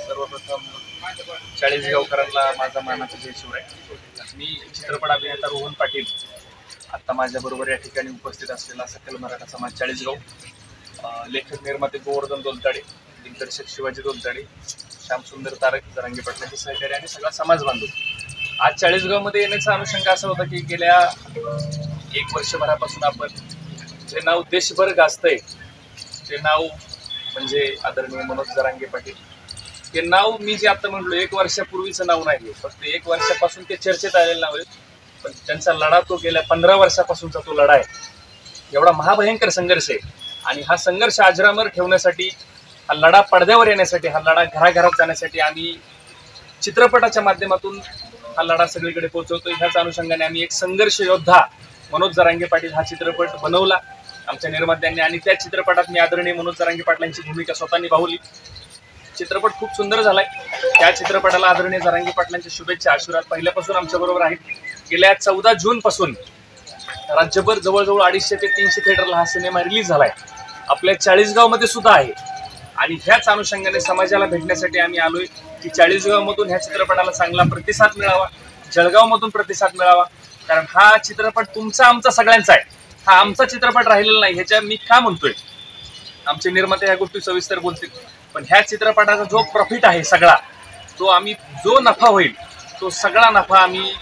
सर्वप्रथम चाळीसगावकरांना माझा मानाचा जय शिवराय. मी चित्रपट अभिनेता रोहन पाटील आता माझ्याबरोबर या ठिकाणी उपस्थित असलेला सकल मराठा समाज चाळीसगाव, लेखक निर्माते गोवर्धन दोलताडे, दिग्दर्शक शिवाजी दोलताडे, श्यामसुंदर तारक, जरांगे पाटलांचे सहकारी आणि सगळा समाज बांधव. आज चाळीसगावमध्ये येण्याचा अनुषंग असा होता की गेल्या 1 वर्षभरापासून आपण जे नाव देशभर गाजतंय ते नाव म्हणजे आदरणीय मनोज जरांगे पाटील. ते नाव मी जे आता म्हणलो 1 वर्षापूर्वीचं नाव नाही, फक्त 1 वर्षापासून ते चर्चेत आलेलं नाव आहे, पण त्यांचा लढा तो गेल्या 15 वर्षापासूनचा तो लढा आहे. एवढा महाभयंकर संघर्ष आहे आणि हा संघर्ष अजरामर ठेवण्यासाठी, हा लढा पडद्यावर येण्यासाठी, हा लढा घराघरात जाण्यासाठी आम्ही चित्रपटाच्या माध्यमातून हा लढा सगळीकडे पोहोचवतोय. ह्याच अनुषंगाने आम्ही एक संघर्ष योद्धा मनोज जरांगे पाटील हा चित्रपट बनवला आमच्या निर्मात्यांनी आणि त्या चित्रपटात मी आदरणीय मनोज जरांगे पाटलांची भूमिका स्वतः निभावली. चित्रपट खूप सुंदर झालाय. त्या चित्रपटाला आदरणीय जरांगे पाटलांच्या शुभेच्छा, आशीर्वाद पहिल्यापासून आमच्या बरोबर आहेत. गेल्या 14 जून पासून राज्यभर जवळजवळ 250 ते 300 थिएटरला हा सिनेमा रिलीज झालाय. आपल्या चाळीसगावमध्ये सुद्धा आहे आणि ह्याच अनुषंगाने समाजाला भेटण्यासाठी आम्ही आलोय की चाळीसगावमधून ह्या चित्रपटाला चांगला प्रतिसाद मिळावा, जळगावमधून प्रतिसाद मिळावा, कारण हा चित्रपट तुमचा आमचा सगळ्यांचा आहे. हा आमचा चित्रपट राहिलेला नाही. ह्याच्या मी का म्हणतोय, आमचे निर्माते ह्या गोष्टी सविस्तर बोलतील, पण ह्या चित्रपटाचा जो प्रॉफिट आहे सगळा, तो आम्ही जो नफा होईल तो सगळा नफा आम्ही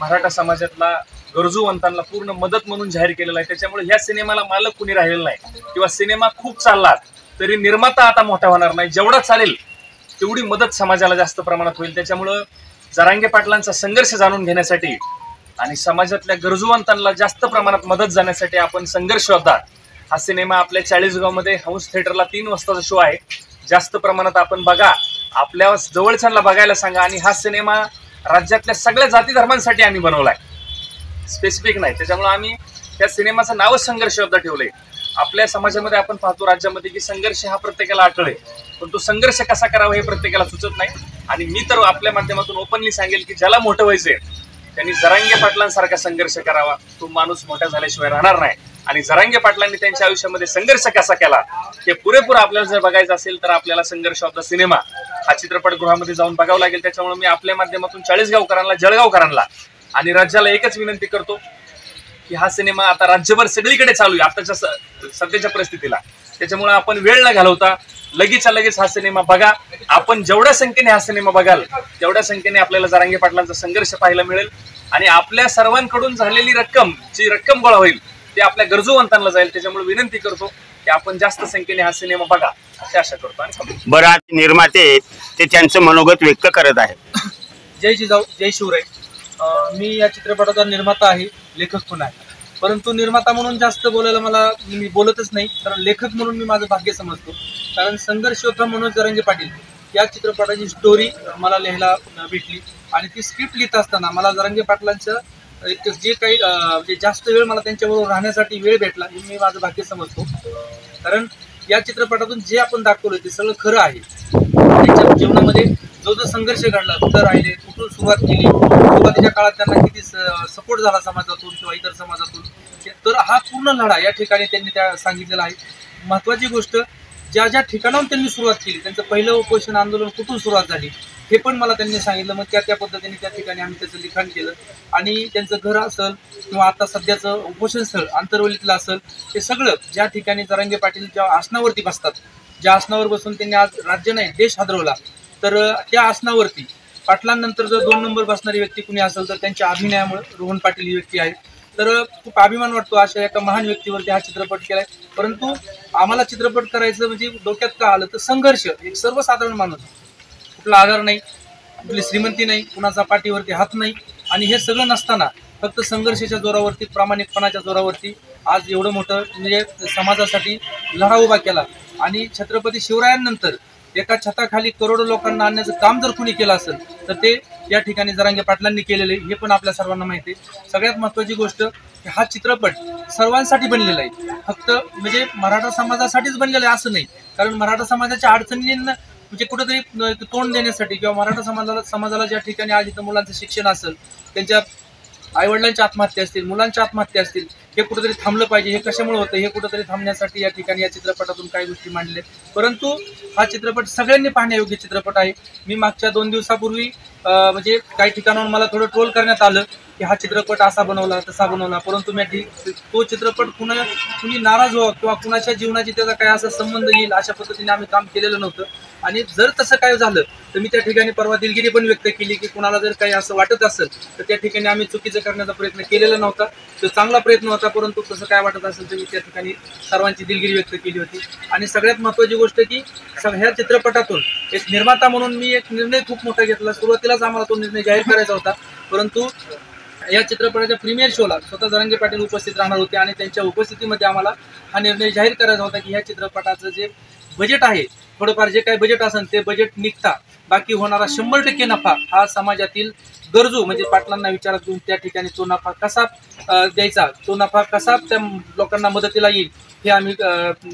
मराठा समाजातला गरजूवंतांना पूर्ण मदत म्हणून जाहीर केलेला आहे. त्याच्यामुळे ह्या सिनेमाला मालक कुणी राहिलेला नाही किंवा सिनेमा खूप चालला तरी निर्माता आता मोठा होणार नाही. जेवढा चालेल तेवढी मदत समाजाला जास्त प्रमाणात होईल. त्याच्यामुळं जरांगे पाटलांचा संघर्ष जाणून घेण्यासाठी आणि समाजातल्या गरजूवंतांना जास्त प्रमाणात मदत जाण्यासाठी आपण संघर्ष योद्धा हा सिनेमा आपल्या चाळीसगावमध्ये हंस थिएटरला 3 वाजताचा शो आहे. जास्त प्रमाणात आपण बघा, आपल्या जवळच्यांना बघायला सांगा. आणि हा सिनेमा राज्यातल्या सगळ्या जाती धर्मांसाठी आम्ही बनवलाय, स्पेसिफिक नाही. त्याच्यामुळे आम्ही त्या सिनेमाचं नावच संघर्ष योद्धा ठेवलंय. आपल्या समाजामध्ये आपण पाहतो राज्यामध्ये की संघर्ष हा प्रत्येकाला आठवले, पण तो संघर्ष कसा करावा हे प्रत्येकाला सुचत नाही. आणि मी तर आपल्या माध्यमातून ओपनली सांगेल की ज्याला मोठं व्हायचंय त्यांनी जरांगे पाटलांसारखा संघर्ष करावा. तो माणूस मोठा झाल्याशिवाय राहणार नाही. आणि जरांगे पाटलांनी त्यांच्या आयुष्यामध्ये संघर्ष कसा केला हे पुरेपूर आपल्याला जर बघायचं असेल तर आपल्याला संघर्ष ऑफ द सिनेमा हा चित्रपटगृहामध्ये जाऊन बघावं लागेल. त्याच्यामुळे मी आपल्या माध्यमातून चाळीसगावकरांना, जळगावकरांना आणि राज्याला एकच विनंती करतो की हा सिनेमा आता राज्यभर सगळीकडे चालू आहे आताच्या सध्याच्या परिस्थितीला. त्याच्यामुळे आपण वेळ न घालवता लगेचच्या लगेच हा सिनेमा बघा. आपण जेवढ्या संख्येने हा सिनेमा बघाल तेवढ्या संख्येने आपल्याला जरांगे पाटलांचा संघर्ष पाहायला मिळेल आणि आपल्या सर्वांकडून झालेली जी रक्कम गोळा होईल ते आपल्या गरजूवंतांना जाईल. त्याच्यामुळे विनंती करतो की आपण जास्त संख्येने हा सिनेमा बघा अशी आशा करतो. आणि बराच निर्माते ते त्यांचं मनोगत व्यक्त करत आहेत. जय जिजाऊ, जय शिवराय. मी या चित्रपटाचा निर्माता आहे, लेखक पण आहे. परंतु निर्माता म्हणून जास्त बोलायला मी बोलतच नाही, कारण लेखक म्हणून मी माझं भाग्य समजतो. कारण संघर्ष योद्धा मनोज जरांगे पाटील या चित्रपटाची स्टोरी मला लिहायला भेटली आणि ती स्क्रिप्ट लिहित असताना मला जरांगे पाटलांचं जे काही म्हणजे जास्त वेळ मला त्यांच्याबरोबर राहण्यासाठी वेळ भेटला हे मी माझं भाग्य समजतो. कारण या चित्रपटातून जे आपण दाखवलं ते सगळं खरं आहे. त्यांच्या जीवनामध्ये जो संघर्ष घडला, कुठं राहिले, कुठून सुरुवात केली, सुरुवातीच्या काळात त्यांना किती सपोर्ट झाला समाजातून किंवा इतर समाजातून, तर हा पूर्ण लढा या ठिकाणी त्यांनी सांगितलेला आहे. महत्त्वाची गोष्ट, ज्या ज्या ठिकाणाहून त्यांनी सुरुवात केली, त्यांचं पहिलं उपोषण आंदोलन कुठून सुरुवात झाली हे पण मला त्यांनी सांगितलं. मग त्या पद्धतीने त्या ठिकाणी आम्ही त्याचं लिखाण केलं आणि त्यांचं घर असेल किंवा आता सध्याचं उपोषण स्थळ आंतरवलीतलं असेल, ते सगळं ज्या ठिकाणी जरांगे पाटील ज्या आसनावरती बसतात, ज्या आसनावर बसून त्यांनी आज राज्य नाही देश हादरवला, तर त्या आसनावरती पाटलांनंतर जर 2 नंबर बसणारी व्यक्ती कुणी असेल तर त्यांच्या अभिनयामुळे रोहन पाटील ही व्यक्ती आहे. तर खूप अभिमान वाटतो अशा एका महान व्यक्तीवरती हा चित्रपट केलाय. परंतु आम्हाला चित्रपट करायचं म्हणजे डोक्यात का आलं तर संघर्ष, एक सर्वसाधारण माणूस, कुठला आधार नाही, कुठली श्रीमंती नाही, कुणाचा पाठीवरती हात नाही, आणि हे सगळं नसताना फक्त संघर्षाच्या जोरावरती, प्रामाणिकपणाच्या जोरावरती आज एवढं मोठं म्हणजे समाजासाठी लढा उभा केला. आणि छत्रपती शिवरायांनंतर एका छताखाली करोडो लोकांना आणण्याचं काम जर कुणी केलं असेल तर ते या ठिकाणी जरांगे पाटलांनी केलेलं आहे, हे पण आपल्या सर्वांना माहिती आहे. सगळ्यात महत्त्वाची गोष्ट, हा चित्रपट सर्वांसाठी बनलेला आहे, फक्त म्हणजे मराठा समाजासाठीच बनलेला आहे असं नाही. कारण मराठा समाजाच्या अडचणींना म्हणजे कुठेतरी तोंड देण्यासाठी किंवा मराठा समाजाला ज्या ठिकाणी आज इथं मुलांचं शिक्षण असेल, त्यांच्या आईवडिलांच्या आत्महत्या असतील, मुलांच्या आत्महत्या असतील, हे कुठेतरी थांबलं पाहिजे, हे कशामुळे होतं हे कुठेतरी थांबण्यासाठी या ठिकाणी या चित्रपटातून काही गोष्टी मांडल्या. परंतु हा चित्रपट सगळ्यांनी पाहण्यायोग्य चित्रपट आहे. मी मागच्या 2 दिवसापूर्वी म्हणजे काही ठिकाणावर मला थोडं ट्रोल करण्यात आलं की हा चित्रपट असा बनवला तसा बनवला, परंतु मी तो चित्रपट कुणी नाराज व्हावं किंवा कुणाच्या जीवनाची त्याचा काय असा संबंध येईल अशा पद्धतीने आम्ही काम केलेलं नव्हतं. आणि जर तसं काय झालं तर मी त्या ठिकाणी परवा दिलगिरी पण व्यक्त केली की कुणाला जर काही असं वाटत असेल तर त्या ठिकाणी आम्ही चुकीचं करण्याचा प्रयत्न केलेला नव्हता. तो चांगला प्रयत्न होता, परंतु तसं काय वाटत असेल तर मी त्या ठिकाणी सर्वांची दिलगिरी व्यक्त केली होती. आणि सगळ्यात महत्त्वाची गोष्ट की ह्या चित्रपटातून एक निर्माता म्हणून मी एक निर्णय खूप मोठा घेतला. सुरुवातीलाच आम्हाला तो निर्णय जाहीर करायचा होता, परंतु या चित्रपटाच्या प्रीमियर शोला स्वतः जरांगे पाटील उपस्थित राहणार होते आणि त्यांच्या उपस्थितीमध्ये आम्हाला हा निर्णय जाहीर करायचा होता की ह्या चित्रपटाचं जे बजेट आहे, थोडंफार जे काही बजेट असेल ते बजेट निघता बाकी होणारा 100% नफा हा समाजातील गरजू म्हणजे पाटलांना विचारात घेऊन त्या ठिकाणी तो नफा कसा द्यायचा, तो नफा कसा त्या लोकांना मदतीला येईल हे आम्ही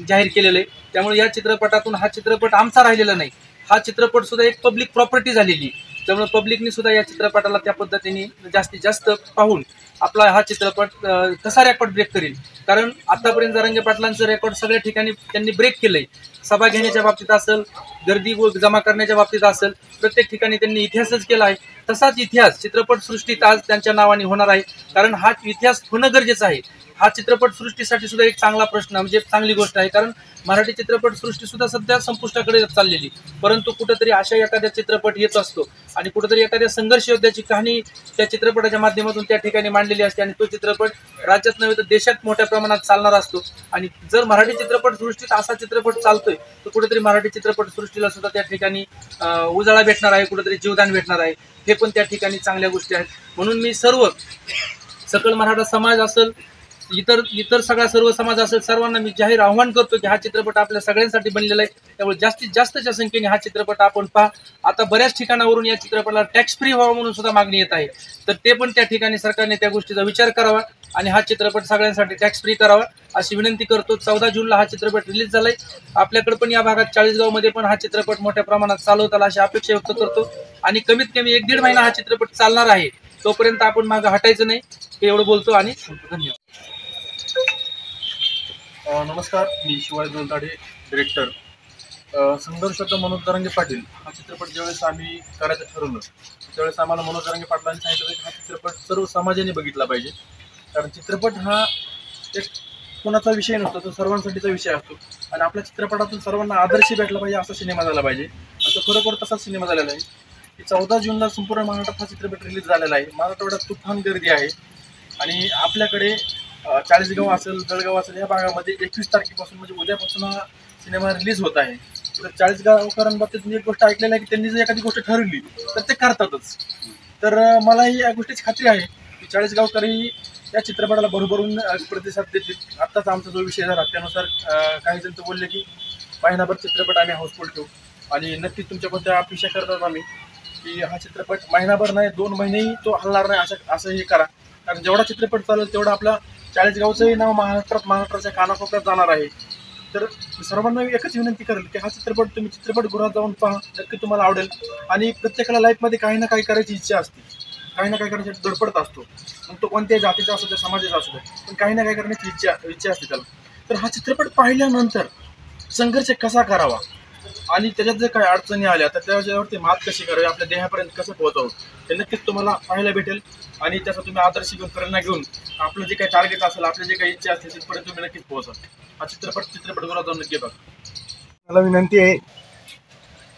जाहीर केलेलं आहे. त्यामुळे या चित्रपटातून हा चित्रपट आमचा राहिलेला नाही, हा चित्रपट सुद्धा एक पब्लिक प्रॉपर्टी झालेली. त्यामुळे पब्लिकनी सुद्धा या चित्रपटाला त्या पद्धतीने जास्तीत जास्त पाहून आपला हा चित्रपट कसा रेकॉर्ड ब्रेक करेल. कारण आतापर्यंत जरांगे पाटलांचं रेकॉर्ड सगळ्या ठिकाणी त्यांनी ब्रेक केलंय. सभा घेण्याच्या बाबतीत असेल, गर्दी जमा करण्याच्या बाबतीत असेल, प्रत्येक ठिकाणी त्यांनी इतिहासच केला आहे. तसाच इतिहास चित्रपटसृष्टीत आज त्यांच्या नावाने होणार आहे. कारण हा इतिहास होणं गरजेचं आहे. हा चित्रपटसृष्टीसाठी सुद्धा एक चांगला प्रश्न म्हणजे चांगली गोष्ट आहे. कारण मराठी चित्रपटसृष्टी सुद्धा सध्या संपुष्टाकडे चाललेली, परंतु कुठेतरी अशा एखाद्या चित्रपट येत असतो आणि कुठेतरी एखाद्या संघर्ष योद्ध्याची कहाणी त्या चित्रपटाच्या माध्यमातून त्या ठिकाणी मांडलेली असते आणि तो चित्रपट राज्यात नव्हे तर देशात मोठ्या प्रमाणात चालणार असतो. आणि जर मराठी चित्रपटसृष्टीत असा चित्रपट चालतोय तर कुठेतरी मराठी चित्रपटसृष्टीला सुद्धा त्या ठिकाणी उजाळा भेटणार आहे, कुठेतरी जीवदान भेटणार आहे. हे पण त्या ठिकाणी चांगल्या गोष्टी आहेत. म्हणून मी सकल मराठा समाज असेल, इतर सर्व समाज असेल, सर्वांना मी जाहीर आव्हान करतो की हा चित्रपट आपल्या सगळ्यांसाठी बनलेला आहे. त्यामुळे जास्तीत जास्तच्या संख्येने हा चित्रपट आपण पहा. आता बऱ्याच ठिकाणावरून या चित्रपटाला टॅक्स फ्री व्हावा म्हणून सुद्धा मागणी येत आहे, तर ते पण त्या ठिकाणी सरकारने त्या गोष्टीचा विचार करावा आणि हा चित्रपट सगळ्यांसाठी टॅक्स फ्री करावा अशी विनंती करतो. 14 जूनला हा चित्रपट रिलीज झालाय. आपल्याकडे पण या भागात 40गावमध्ये पण हा चित्रपट मोठ्या प्रमाणात चालवत आला अशी अपेक्षा व्यक्त करतो. आणि कमीत कमी 1-1.5 महिना हा चित्रपट चालणार आहे, तोपर्यंत आपण मागं हटायचं नाही, हे एवढं बोलतो आणि धन्यवाद. नमस्कार, मी शिवाजी दोलताडे, डिरेक्टर. संघर्ष होता मनोज जरांगे पाटील हा चित्रपट ज्यावेळेस आम्ही करायचं ठरवलं त्यावेळेस आम्हाला मनोज जरांगे पाटलांनी सांगितलं की हा चित्रपट सर्व समाजाने बघितला पाहिजे. कारण चित्रपट हा एक कोणाचा विषय नसतो, तो सर्वांसाठीचा विषय असतो आणि आपल्या चित्रपटातून सर्वांना आदर्श भेटला पाहिजे असा सिनेमा झाला पाहिजे. असं खरोखर तसाच सिनेमा झालेला आहे की 14 जूनला संपूर्ण महाराष्ट्रात हा चित्रपट रिलीज झालेला आहे. मराठवाड्यात तुफान गर्दी आहे आणि आपल्याकडे 40गाव असेल, जळगाव असेल या भागामध्ये 21 तारखेपासून म्हणजे उद्यापासून हा सिनेमा रिलीज होत आहे. तर 40गावकरांबाबतीत मी एक गोष्ट ऐकलेली आहे की त्यांनी जर एखादी गोष्ट ठरवली तर ते करतातच. तर मलाही या गोष्टीची खात्री आहे की 40गावकरही या चित्रपटाला भरभरून प्रतिसाद देतील. आत्ताच आमचा जो विषय झाला त्यानुसार काही जण तर बोलले की महिनाभर चित्रपट आम्ही हाऊसफुल ठेवू आणि नक्कीच तुमच्याकडून त्या अपेक्षा करतात आम्ही की हा चित्रपट महिनाभर नाही 2 महिनेही तो हलणार नाही असं हे करा. कारण जेवढा चित्रपट चालेल तेवढा आपला 40गावचंही नाव महाराष्ट्राच्या कानाकोपऱ्यात जाणार आहे. तर सर्वांना एकच विनंती करेल की हा चित्रपट तुम्ही चित्रपटगृहात जाऊन पहा, नक्की तुम्हाला आवडेल. आणि प्रत्येकाला लाईफमध्ये काही ना काही करायची इच्छा असते, काही ना काही करण्याची धडपडत असतो, मग तो कोणत्याही जातीचा असू दे, समाजाचा असू दे, पण काही ना काही करण्याची इच्छा असते त्याला. तर हा चित्रपट पाहिल्यानंतर संघर्ष कसा करावा आणि त्याच्यात जर काही अडचणी आल्या तर त्याच्यावरती मात कशी करावी, आपल्या देहापर्यंत कसं पोहोचावं ते नक्कीच तुम्हाला पाहायला भेटेल. आणि त्याचा तुम्ही आदर्श घेऊन, प्रेरणा घेऊन आपलं जे काही टार्गेट असेल, आपले जे काही इच्छा असतील तिथपर्यंत तुम्ही नक्कीच पोहोचाल. हा चित्रपटगृहात जाऊन नक्की बघा. मला विनंती आहे,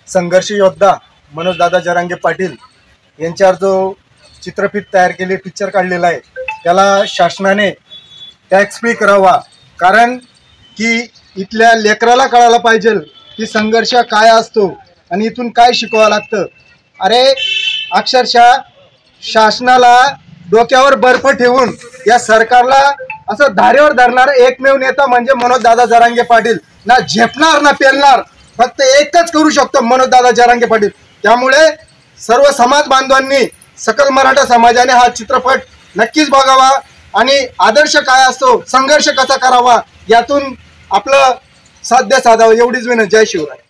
संघर्ष योद्धा मनोज दादा जरांगे पाटील यांच्यावर जो चित्रफित तयार केली, पिक्चर काढलेला आहे, त्याला शासनाने टॅक्स फ्री करावा. कारण की इथल्या लेकराला कळायला पाहिजे की संघर्ष काय असतो आणि इथून काय शिकवावं लागतं. अरे अक्षरशः शासनाला डोक्यावर बर्फ ठेवून या सरकारला असं धारेवर धरणार एकमेव नेता म्हणजे मनोज दादा जरांगे पाटील. ना झेपणार ना पेलणार, फक्त एकच करू शकतो मनोज दादा जरांगे पाटील. त्यामुळे सर्व समाज बांधवांनी, सकल मराठा समाजाने हा चित्रपट नक्कीच बघावा आणि आदर्श काय असतो, संघर्ष कसा करावा यातून आपलं साध्य साधावं एवढीच विनंती. जय शिवराय.